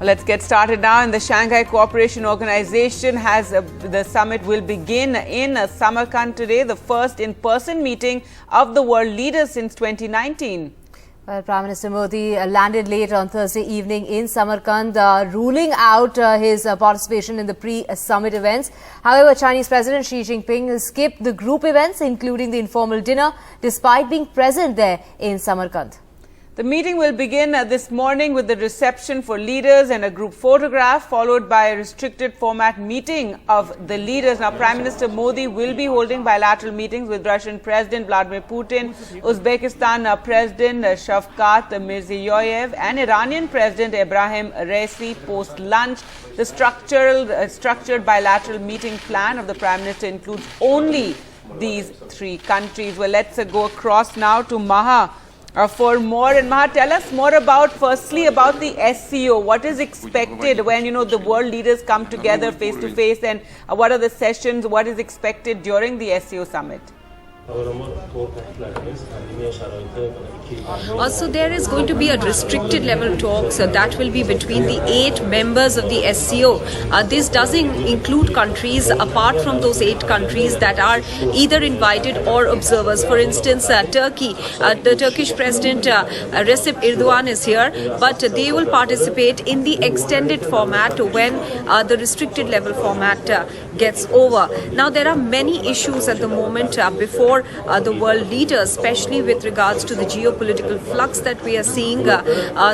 Let's get started now. In the Shanghai Cooperation Organization the summit will begin in Samarkand today, the first in-person meeting of the world leaders since 2019. Well, Prime Minister Modi landed late on Thursday evening in Samarkand, ruling out his participation in the pre-summit events. However, Chinese President Xi Jinping skipped the group events, including the informal dinner, despite being present there in Samarkand. The meeting will begin this morning with the reception for leaders and a group photograph, followed by a restricted format meeting of the leaders. Now, Prime Minister Modi will be holding bilateral meetings with Russian President Vladimir Putin, Uzbekistan President Shavkat Mirziyoyev and Iranian President Ebrahim Raisi post-lunch. The structured bilateral meeting plan of the Prime Minister includes only these three countries. Well, let's go across now to Maha. For more, and Maha, tell us more firstly about the SCO. What is expected when, the world leaders come together face to face, and what are the sessions, what is expected during the SCO summit? So there is going to be a restricted level talk, so that will be between the 8 members of the SCO. This doesn't include countries apart from those 8 countries that are either invited or observers. For instance, Turkey, the Turkish President Recep Erdogan is here, but they will participate in the extended format when the restricted level format gets over. Now, there are many issues at the moment before the world leaders, especially with regards to the geopolitical flux that we are seeing.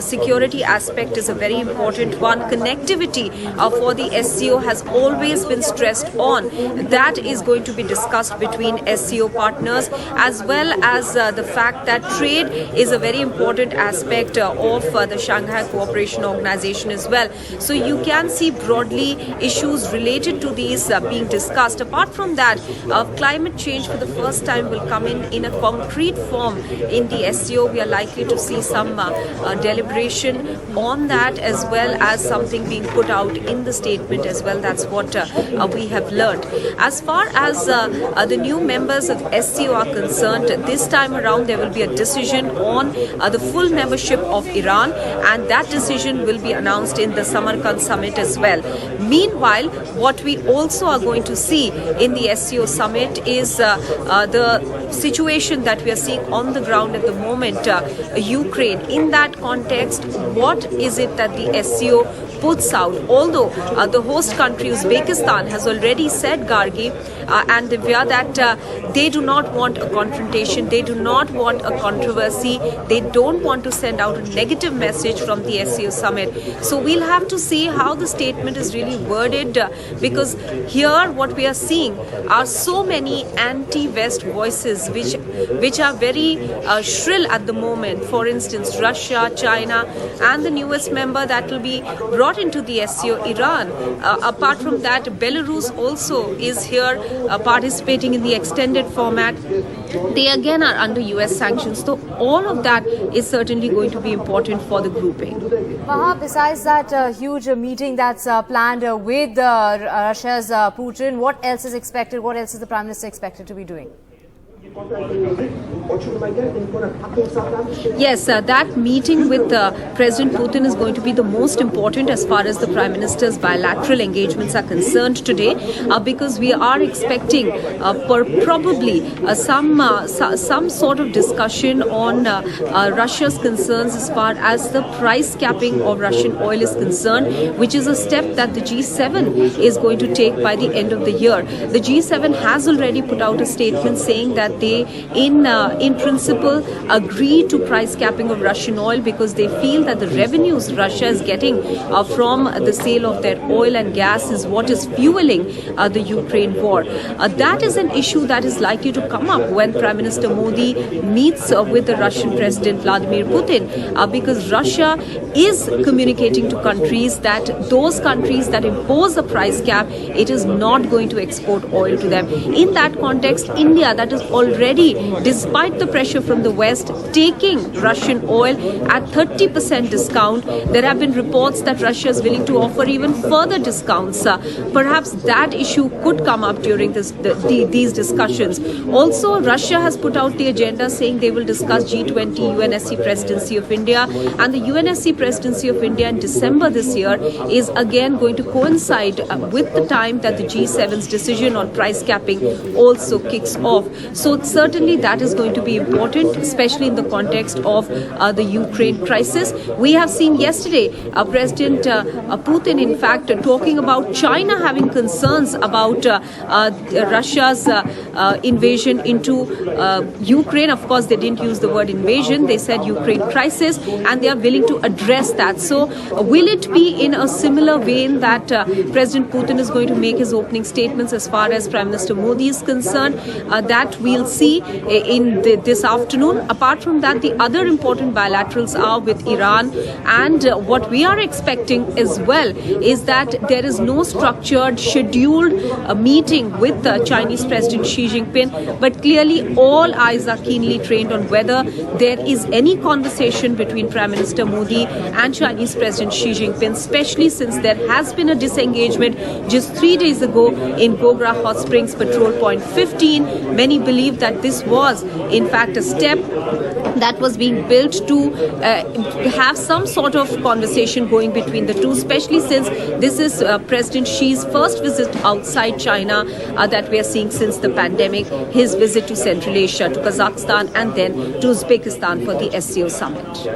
Security aspect is a very important one. Connectivity for the SCO has always been stressed on. That is going to be discussed between SCO partners, as well as the fact that trade is a very important aspect of the Shanghai Cooperation Organization as well. So you can see broadly issues related to these being discussed. Apart from that, climate change for the first time will come in a concrete form in the SCO. We are likely to see some deliberation on that, as well as something being put out in the statement as well. That's what we have learned. As far as the new members of SCO are concerned, this time around there will be a decision on the full membership of Iran, and that decision will be announced in the Samarkand summit as well. Meanwhile, what we also are going to see in the SCO summit is the situation that we are seeing on the ground at the moment, Ukraine. In that context, what is it that the SCO puts out? Although the host country Uzbekistan has already said, Gargi and Divya, that they do not want a confrontation, they do not want a controversy, they don't want to send out a negative message from the SCO summit. So we'll have to see how the statement is really worded, because here what we are seeing are so many anti-West voices which are very shrill at the moment. For instance, Russia, China, and the newest member that will be brought into the SCO, Iran. Apart from that, Belarus also is here participating in the extended format. They again are under US sanctions. So all of that is certainly going to be important for the grouping. Maha, besides that huge meeting that's planned with Russia's Putin, what else is expected? What else is the Prime Minister expected to be doing? Yes, that meeting with President Putin is going to be the most important as far as the Prime Minister's bilateral engagements are concerned today, because we are expecting probably some sort of discussion on Russia's concerns as far as the price capping of Russian oil is concerned, which is a step that the G7 is going to take by the end of the year. The G7 has already put out a statement saying that they in principle agree to price capping of Russian oil, because they feel that the revenues Russia is getting from the sale of their oil and gas is what is fueling the Ukraine war. That is an issue that is likely to come up when Prime Minister Modi meets with the Russian President Vladimir Putin, because Russia is communicating to countries that those countries that impose a price cap, it is not going to export oil to them. In that context, India, that is already already, despite the pressure from the West, taking Russian oil at 30% discount. There have been reports that Russia is willing to offer even further discounts. Perhaps that issue could come up during these discussions. Also, Russia has put out the agenda saying they will discuss G20 UNSC presidency of India, and the UNSC presidency of India in December this year is again going to coincide with the time that the G7's decision on price capping also kicks off. So certainly that is going to be important, especially in the context of the Ukraine crisis. We have seen yesterday President Putin, in fact, talking about China having concerns about Russia's invasion into Ukraine. Of course, they didn't use the word invasion. They said Ukraine crisis, and they are willing to address that. So will it be in a similar vein that President Putin is going to make his opening statements as far as Prime Minister Modi is concerned? That we'll see in this afternoon. Apart from that, the other important bilaterals are with Iran, and what we are expecting as well is that there is no structured, scheduled meeting with Chinese President Xi Jinping, but clearly all eyes are keenly trained on whether there is any conversation between Prime Minister Modi and Chinese President Xi Jinping, especially since there has been a disengagement just 3 days ago in Gogra Hot Springs Patrol Point 15. Many believe that this was in fact a step that was being built to have some sort of conversation going between the two, especially since this is President Xi's first visit outside China that we are seeing since the pandemic, his visit to Central Asia, to Kazakhstan, and then to Uzbekistan for the SCO summit.